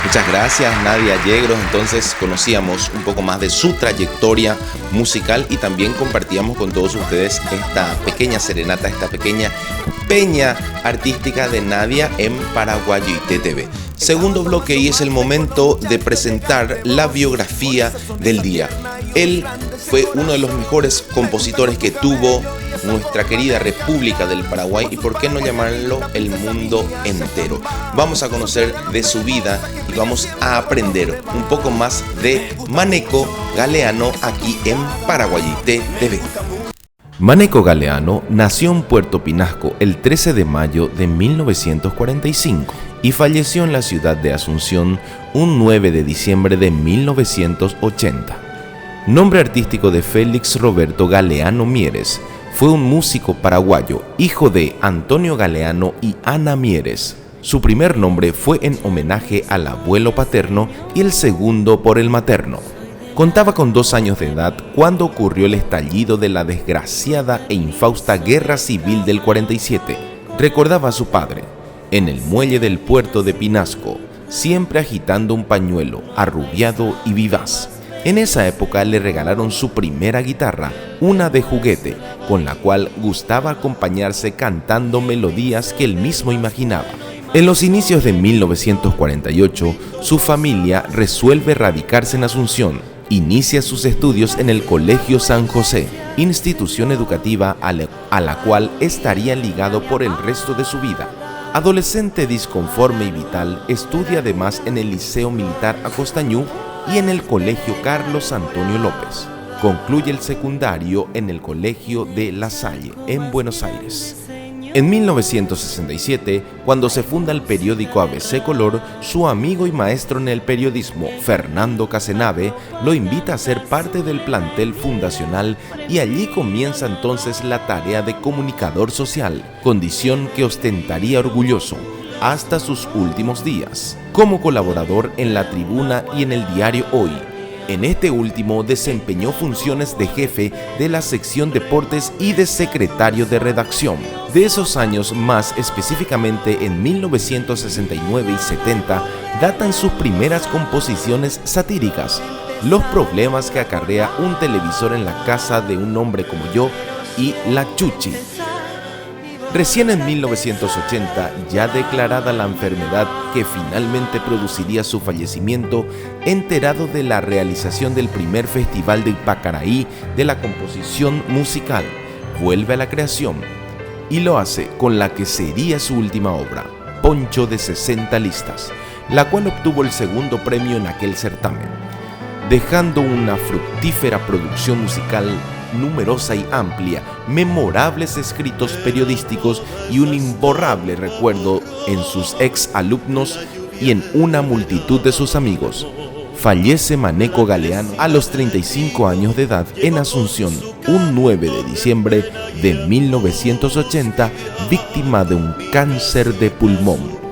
Muchas gracias, Nadia Yegros. Entonces conocíamos un poco más de su trayectoria musical y también compartíamos con todos ustedes esta pequeña serenata, esta pequeña peña artística de Nadia en Paraguayité TV. Segundo bloque, y es el momento de presentar la biografía del día. Él fue uno de los mejores compositores que tuvo nuestra querida República del Paraguay y por qué no llamarlo el mundo entero. Vamos a conocer de su vida y vamos a aprender un poco más de Maneco Galeano aquí en Paraguayité TV. Maneco Galeano nació en Puerto Pinasco el 13 de mayo de 1945 y falleció en la ciudad de Asunción un 9 de diciembre de 1980. Nombre artístico de Félix Roberto Galeano Mieres. Fue un músico paraguayo, hijo de Antonio Galeano y Ana Mieres. Su primer nombre fue en homenaje al abuelo paterno y el segundo por el materno. Contaba con 2 años de edad cuando ocurrió el estallido de la desgraciada e infausta Guerra Civil del 47. Recordaba a su padre, en el muelle del puerto de Pinasco, siempre agitando un pañuelo, arrubiado y vivaz. En esa época le regalaron su primera guitarra, una de juguete, con la cual gustaba acompañarse cantando melodías que él mismo imaginaba. En los inicios de 1948, su familia resuelve radicarse en Asunción. Inicia sus estudios en el Colegio San José, institución educativa a la cual estaría ligado por el resto de su vida. Adolescente disconforme y vital, estudia además en el Liceo Militar Acostañú y en el Colegio Carlos Antonio López. Concluye el secundario en el Colegio de La Salle, en Buenos Aires. En 1967, cuando se funda el periódico ABC Color, su amigo y maestro en el periodismo, Fernando Casenave, lo invita a ser parte del plantel fundacional y allí comienza entonces la tarea de comunicador social, condición que ostentaría orgulloso hasta sus últimos días, como colaborador en La Tribuna y en el diario Hoy. En este último desempeñó funciones de jefe de la sección deportes y de secretario de redacción. De esos años, más específicamente en 1969 y 70, datan sus primeras composiciones satíricas, los problemas que acarrea un televisor en la casa de un hombre como yo y La Chuchi. Recién en 1980, ya declarada la enfermedad que finalmente produciría su fallecimiento, enterado de la realización del primer festival de Pacaraí de la composición musical, vuelve a la creación y lo hace con la que sería su última obra, Poncho de 60 listas, la cual obtuvo el segundo premio en aquel certamen, dejando una fructífera producción musical numerosa y amplia, memorables escritos periodísticos y un imborrable recuerdo en sus ex alumnos y en una multitud de sus amigos. Fallece Maneco Galeano a los 35 años de edad en Asunción, un 9 de diciembre de 1980, víctima de un cáncer de pulmón.